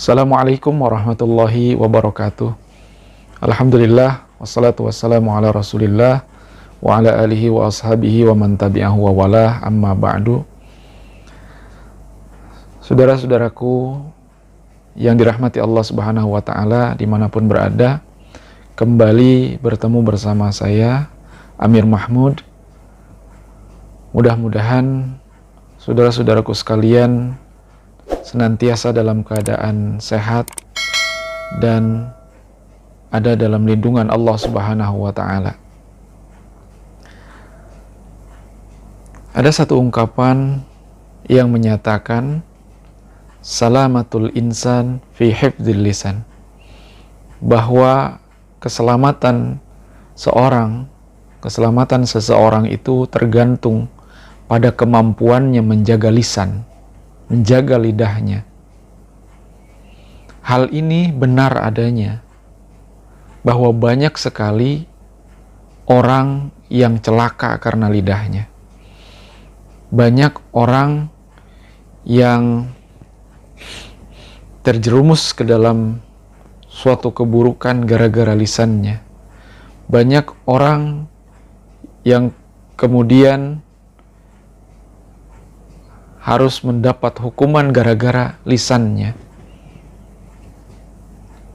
Assalamualaikum warahmatullahi wabarakatuh. Alhamdulillah, wassalatu wassalamu ala rasulillah wa ala alihi wa ashabihi wa man tabi'ahu wa walah, amma ba'du. Saudara-saudaraku yang dirahmati Allah subhanahu wa ta'ala dimanapun berada, kembali bertemu bersama saya, Amir Mahmud. Mudah-mudahan saudara-saudaraku sekalian senantiasa dalam keadaan sehat dan ada dalam lindungan Allah subhanahu wa ta'ala. Ada satu ungkapan yang menyatakan salamatul insan fi hifdzil lisan, bahwa keselamatan seseorang itu tergantung pada kemampuannya menjaga lisan, menjaga lidahnya. Hal ini benar adanya, bahwa banyak sekali orang yang celaka karena lidahnya. Banyak orang yang terjerumus ke dalam suatu keburukan gara-gara lisannya. Banyak orang yang kemudian harus mendapat hukuman gara-gara lisannya.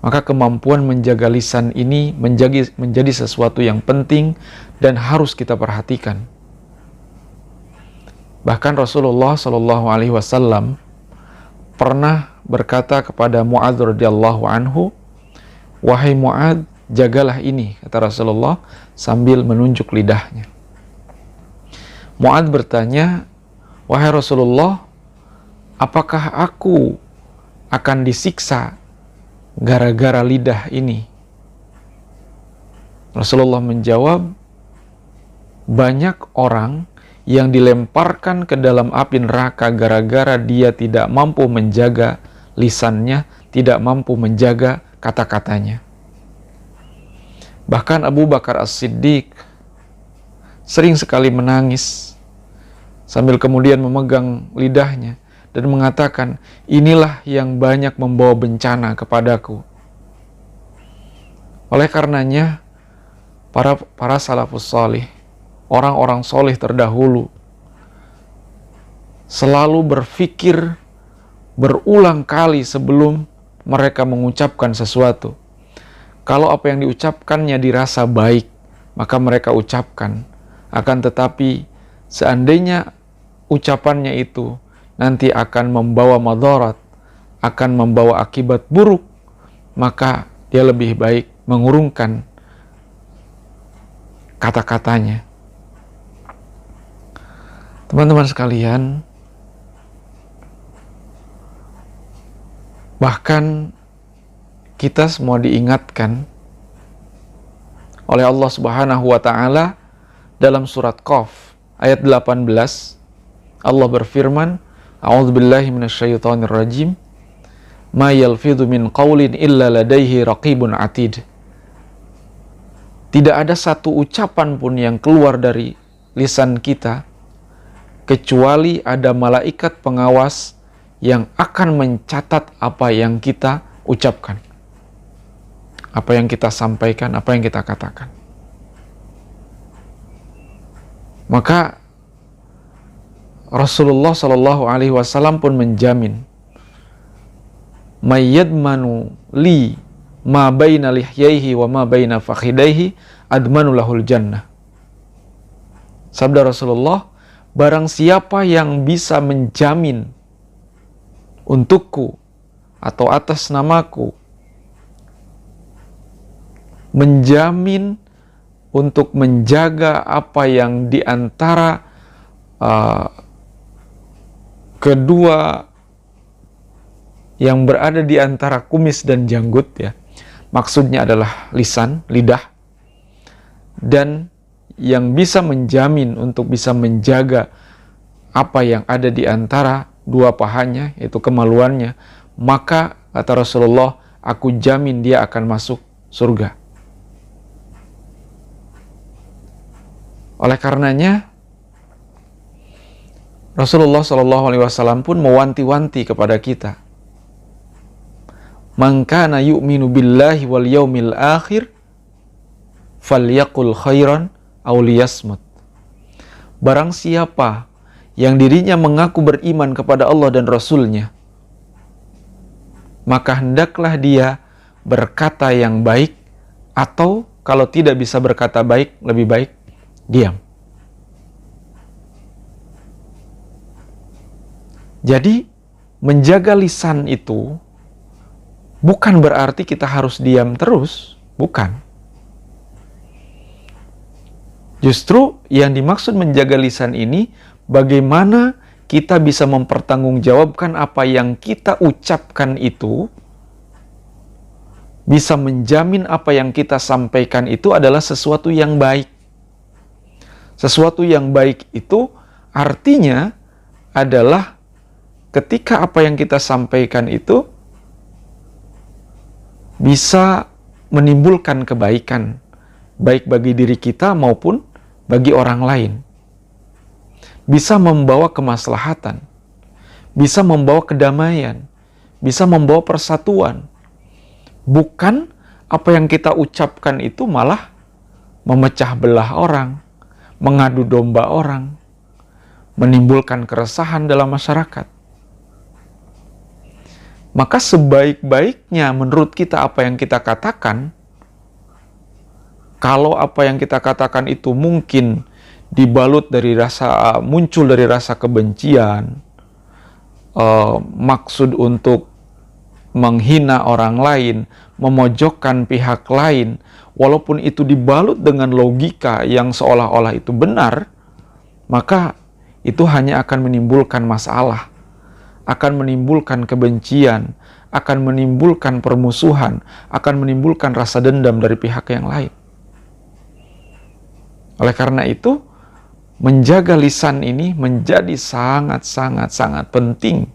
Maka kemampuan menjaga lisan ini menjadi sesuatu yang penting dan harus kita perhatikan. Bahkan Rasulullah SAW pernah berkata kepada Mu'adz radhiyallahu anhu, "Wahai Mu'adz, jagalah ini," kata Rasulullah sambil menunjuk lidahnya. Mu'adz bertanya, "Wahai Rasulullah, apakah aku akan disiksa gara-gara lidah ini?" Rasulullah menjawab, banyak orang yang dilemparkan ke dalam api neraka gara-gara dia tidak mampu menjaga lisannya, tidak mampu menjaga kata-katanya. Bahkan Abu Bakar As-Siddiq sering sekali menangis sambil kemudian memegang lidahnya dan mengatakan, "Inilah yang banyak membawa bencana kepadaku." Oleh karenanya, para salafus salih, orang-orang soleh terdahulu, selalu berpikir berulang kali sebelum mereka mengucapkan sesuatu. Kalau apa yang diucapkannya dirasa baik, maka mereka ucapkan. Akan tetapi, seandainya ucapannya itu nanti akan membawa madarat, akan membawa akibat buruk, maka dia lebih baik mengurungkan kata-katanya. Teman-teman sekalian, bahkan kita semua diingatkan oleh Allah Subhanahu wa ta'ala dalam surat Qaf ayat 18. Allah berfirman, "A'udzubillahi minasyaitonirrajim. Ma yalfidhu min qaulin illa ladaihi raqibun atid." Tidak ada satu ucapan pun yang keluar dari lisan kita kecuali ada malaikat pengawas yang akan mencatat apa yang kita ucapkan, apa yang kita sampaikan, apa yang kita katakan. Maka Rasulullah SAW pun menjamin, "Mayyadmanu li ma baina lihyaihi wa ma baina fakhidaihi admanu lahul jannah." Sabda Rasulullah, barang siapa yang bisa menjamin untukku atau atas namaku, menjamin untuk menjaga apa yang di antara kedua yang berada di antara kumis dan janggut, ya, maksudnya adalah lisan, lidah, dan yang bisa menjamin untuk bisa menjaga apa yang ada di antara dua pahanya, yaitu kemaluannya, maka kata Rasulullah, aku jamin dia akan masuk surga. Oleh karenanya, Rasulullah SAW pun mewanti-wanti kepada kita Man kana yu'minu billahi wal yaumil akhir falyaqul khairan aw liyasmut. Barang siapa yang dirinya mengaku beriman kepada Allah dan Rasul-Nya, maka hendaklah dia berkata yang baik, atau kalau tidak bisa berkata baik, lebih baik diam. Jadi menjaga lisan itu bukan berarti kita harus diam terus, bukan. Justru yang dimaksud menjaga lisan ini, bagaimana kita bisa mempertanggungjawabkan apa yang kita ucapkan itu, bisa menjamin apa yang kita sampaikan itu adalah sesuatu yang baik. Sesuatu yang baik itu artinya adalah ketika apa yang kita sampaikan itu bisa menimbulkan kebaikan, baik bagi diri kita maupun bagi orang lain. Bisa membawa kemaslahatan, bisa membawa kedamaian, bisa membawa persatuan. Bukan apa yang kita ucapkan itu malah memecah belah orang, mengadu domba orang, menimbulkan keresahan dalam masyarakat. Maka sebaik-baiknya menurut kita apa yang kita katakan, kalau apa yang kita katakan itu mungkin dibalut dari muncul dari rasa kebencian, maksud untuk menghina orang lain, memojokkan pihak lain, walaupun itu dibalut dengan logika yang seolah-olah itu benar, maka itu hanya akan menimbulkan masalah, akan menimbulkan kebencian, akan menimbulkan permusuhan, akan menimbulkan rasa dendam dari pihak yang lain. Oleh karena itu, menjaga lisan ini menjadi sangat penting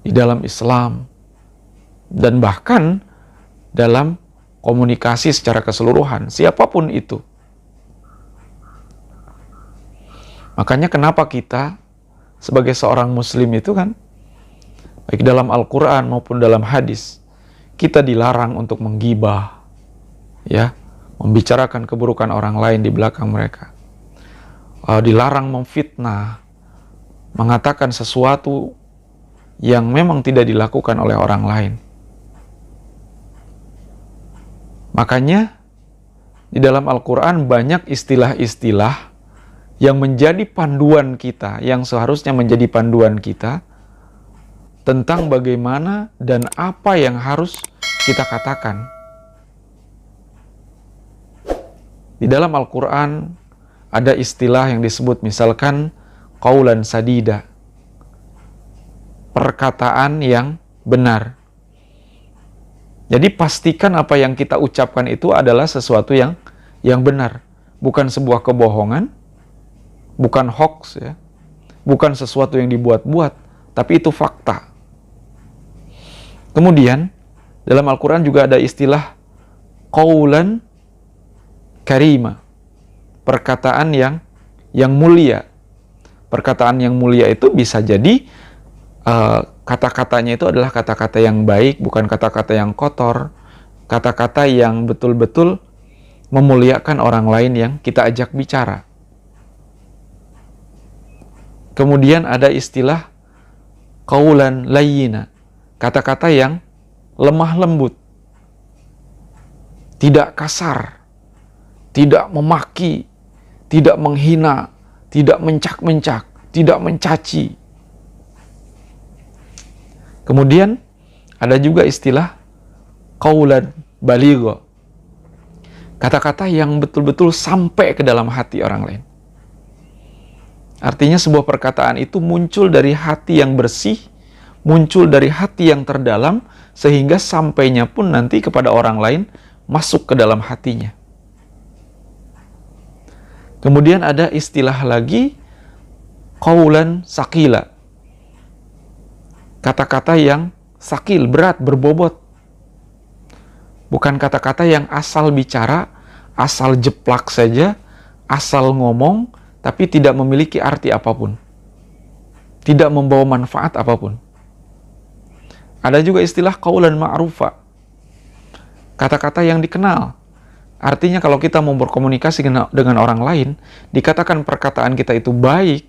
di dalam Islam dan bahkan dalam komunikasi secara keseluruhan, siapapun itu. Makanya kenapa kita sebagai seorang muslim itu kan, baik dalam Al-Quran maupun dalam hadis, kita dilarang untuk menggibah, ya, membicarakan keburukan orang lain di belakang mereka. Dilarang memfitnah, mengatakan sesuatu yang memang tidak dilakukan oleh orang lain. Makanya di dalam Al-Quran banyak istilah-istilah yang menjadi panduan kita, yang seharusnya menjadi panduan kita tentang bagaimana dan apa yang harus kita katakan. Di dalam Al-Quran ada istilah yang disebut misalkan qaulan sadida, perkataan yang benar. Jadi pastikan apa yang kita ucapkan itu adalah sesuatu yang benar, bukan sebuah kebohongan, bukan hoax, ya, bukan sesuatu yang dibuat-buat, tapi itu fakta. Kemudian dalam Al-Quran juga ada istilah qaulan karima, perkataan yang mulia. Perkataan yang mulia itu bisa jadi kata-katanya itu adalah kata-kata yang baik, bukan kata-kata yang kotor, kata-kata yang betul-betul memuliakan orang lain yang kita ajak bicara. Kemudian ada istilah qaulan layyina, kata-kata yang lemah lembut, tidak kasar, tidak memaki, tidak menghina, tidak mencak-mencak, tidak mencaci. Kemudian ada juga istilah qaulan baligha, kata-kata yang betul-betul sampai ke dalam hati orang lain. Artinya sebuah perkataan itu muncul dari hati yang bersih, muncul dari hati yang terdalam, sehingga sampainya pun nanti kepada orang lain masuk ke dalam hatinya. Kemudian ada istilah lagi qaulan sakila, kata-kata yang sakil, berat, berbobot. Bukan kata-kata yang asal bicara, asal jeplak saja, asal ngomong, tapi tidak memiliki arti apapun, tidak membawa manfaat apapun. Ada juga istilah qaulan ma'rufa, kata-kata yang dikenal. Artinya kalau kita mau berkomunikasi dengan orang lain, dikatakan perkataan kita itu baik,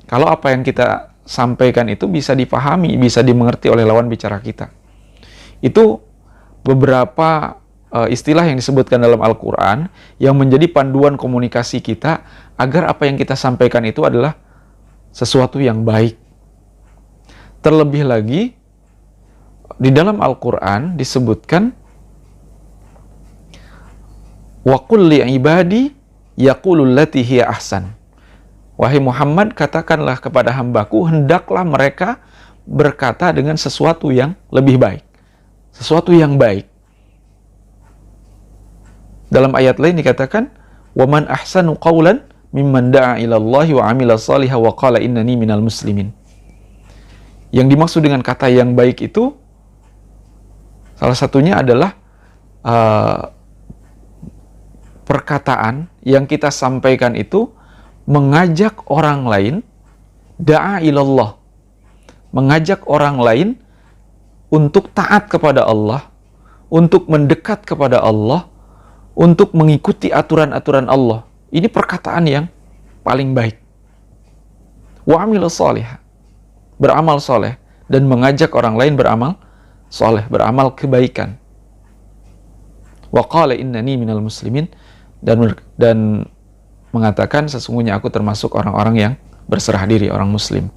kalau apa yang kita sampaikan itu bisa dipahami, bisa dimengerti oleh lawan bicara kita. Itu beberapa istilah yang disebutkan dalam Al-Quran yang menjadi panduan komunikasi kita agar apa yang kita sampaikan itu adalah sesuatu yang baik. Terlebih lagi, di dalam Al-Quran disebutkan wa qul li ibadi yaqulul lati hiya ahsan. Wahai Muhammad, katakanlah kepada hambaku, hendaklah mereka berkata dengan sesuatu yang lebih baik, sesuatu yang baik. Dalam ayat lain dikatakan, وَمَنْ أَحْسَنُ قَوْلًا مِمَّنْ دَعَى إِلَى اللَّهِ وَعَمِلَ صَالِحًا وَقَالَ إِنَّنِي مِنَ الْمُسْلِمِينَ. Yang dimaksud dengan kata yang baik itu, salah satunya adalah perkataan yang kita sampaikan itu mengajak orang lain, da'a ilallah, mengajak orang lain untuk taat kepada Allah, untuk mendekat kepada Allah, untuk mengikuti aturan-aturan Allah. Ini perkataan yang paling baik. Wa amila salihah, beramal soleh, dan mengajak orang lain beramal soleh, beramal kebaikan. Wa qala innani minal muslimin, dan mengatakan sesungguhnya aku termasuk orang-orang yang berserah diri, orang muslim.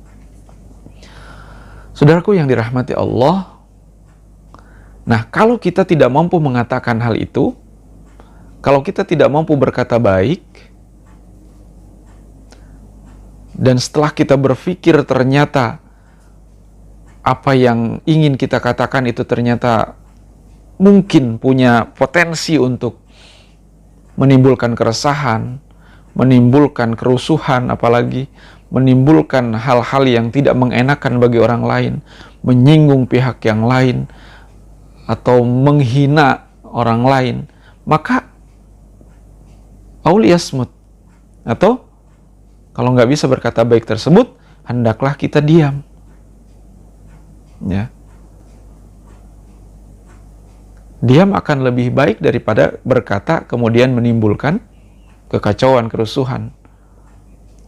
Saudaraku yang dirahmati Allah, nah kalau kita tidak mampu mengatakan hal itu, kalau kita tidak mampu berkata baik, dan setelah kita berpikir ternyata apa yang ingin kita katakan itu ternyata mungkin punya potensi untuk menimbulkan keresahan, menimbulkan kerusuhan, apalagi menimbulkan hal-hal yang tidak mengenakan bagi orang lain, menyinggung pihak yang lain, atau menghina orang lain, maka auliyasmut, atau kalau nggak bisa berkata baik tersebut, hendaklah kita diam. Ya. Diam akan lebih baik daripada berkata kemudian menimbulkan kekacauan, kerusuhan,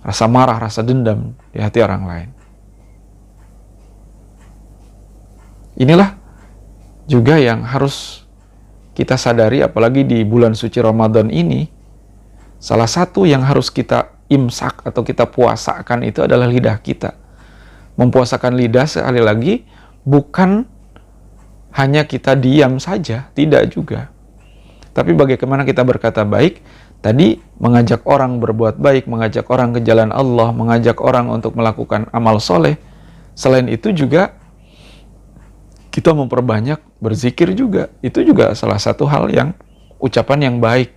rasa marah, rasa dendam di hati orang lain. Inilah juga yang harus kita sadari, apalagi di bulan suci Ramadan ini. Salah satu yang harus kita imsak atau kita puasakan itu adalah lidah kita. Mempuasakan lidah sekali lagi bukan hanya kita diam saja, tidak juga. Tapi bagaimana kita berkata baik, tadi mengajak orang berbuat baik, mengajak orang ke jalan Allah, mengajak orang untuk melakukan amal soleh. Selain itu juga kita memperbanyak berzikir juga. Itu juga salah satu hal yang ucapan yang baik.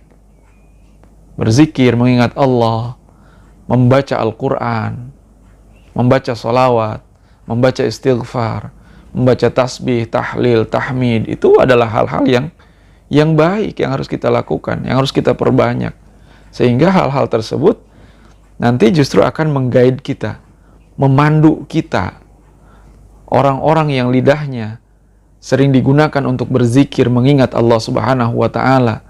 Berzikir, mengingat Allah, membaca Al-Quran, membaca sholawat, membaca istighfar, membaca tasbih, tahlil, tahmid, itu adalah hal-hal yang baik yang harus kita lakukan, yang harus kita perbanyak. Sehingga hal-hal tersebut nanti justru akan mengguide kita, memandu kita. Orang-orang yang lidahnya sering digunakan untuk berzikir, mengingat Allah Subhanahu wa Ta'ala,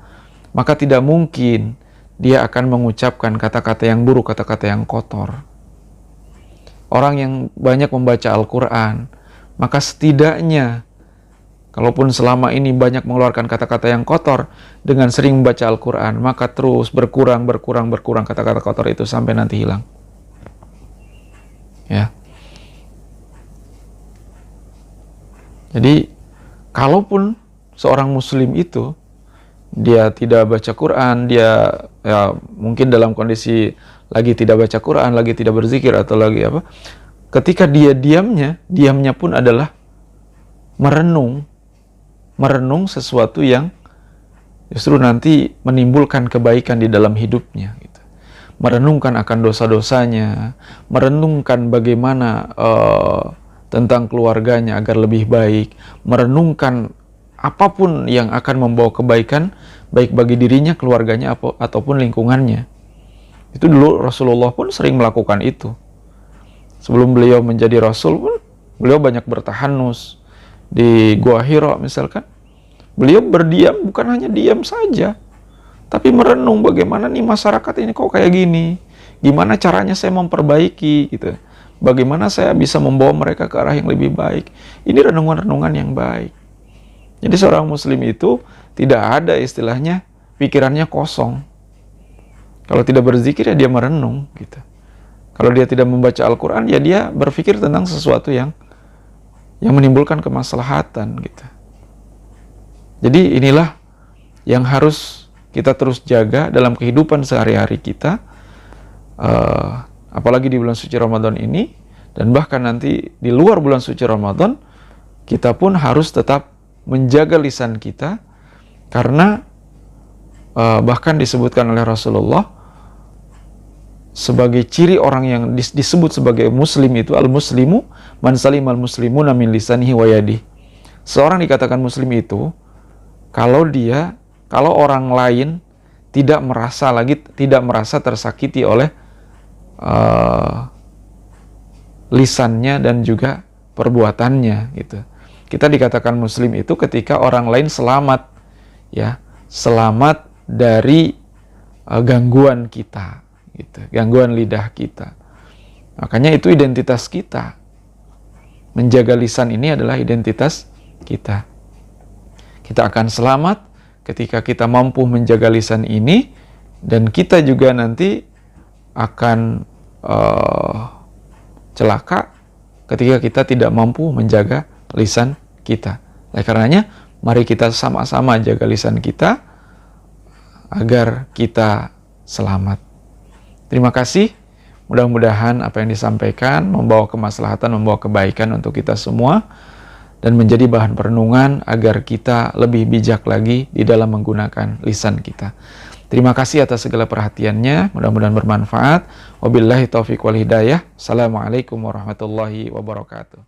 maka tidak mungkin dia akan mengucapkan kata-kata yang buruk, kata-kata yang kotor. Orang yang banyak membaca Al-Quran, maka setidaknya, kalaupun selama ini banyak mengeluarkan kata-kata yang kotor, dengan sering membaca Al-Quran, maka terus berkurang kata-kata kotor itu sampai nanti hilang. Ya. Jadi, kalaupun seorang muslim itu dia tidak baca Quran, dia ya mungkin dalam kondisi lagi tidak baca Quran, lagi tidak berzikir atau lagi apa, ketika dia diamnya pun adalah merenung sesuatu yang justru nanti menimbulkan kebaikan di dalam hidupnya gitu. Merenungkan akan dosa-dosanya, merenungkan bagaimana tentang keluarganya agar lebih baik, merenungkan apapun yang akan membawa kebaikan baik bagi dirinya, keluarganya, ataupun lingkungannya. Itu dulu Rasulullah pun sering melakukan itu. Sebelum beliau menjadi Rasul pun, beliau banyak bertahanus, di Gua Hira misalkan, beliau berdiam, bukan hanya diam saja, tapi merenung bagaimana nih masyarakat ini kok kayak gini, gimana caranya saya memperbaiki gitu, bagaimana saya bisa membawa mereka ke arah yang lebih baik. Ini renungan-renungan yang baik. Jadi seorang muslim itu tidak ada istilahnya pikirannya kosong. Kalau tidak berzikir ya dia merenung gitu. Kalau dia tidak membaca Al-Quran ya dia berpikir tentang sesuatu yang menimbulkan kemaslahatan gitu. Jadi inilah yang harus kita terus jaga dalam kehidupan sehari-hari kita, apalagi di bulan suci Ramadan ini, dan bahkan nanti di luar bulan suci Ramadan, kita pun harus tetap menjaga lisan kita, karena bahkan disebutkan oleh Rasulullah, sebagai ciri orang yang disebut sebagai muslim itu, al-muslimu man salimal muslimuna min lisanihi wa yadihi. Seorang dikatakan muslim itu kalau orang lain tidak merasa tersakiti oleh lisannya dan juga perbuatannya gitu. Kita dikatakan muslim itu ketika orang lain selamat, ya, selamat dari gangguan kita gitu, gangguan lidah kita. Makanya itu identitas kita. Menjaga lisan ini adalah identitas kita. Kita akan selamat ketika kita mampu menjaga lisan ini, dan kita juga nanti akan celaka ketika kita tidak mampu menjaga lisan kita. Oleh karenanya, mari kita sama-sama jaga lisan kita agar kita selamat. Terima kasih. Mudah-mudahan apa yang disampaikan membawa kemaslahatan, membawa kebaikan untuk kita semua, dan menjadi bahan perenungan agar kita lebih bijak lagi di dalam menggunakan lisan kita. Terima kasih atas segala perhatiannya. Mudah-mudahan bermanfaat. Wabillahi taufiq wal hidayah. Assalamualaikum warahmatullahi wabarakatuh.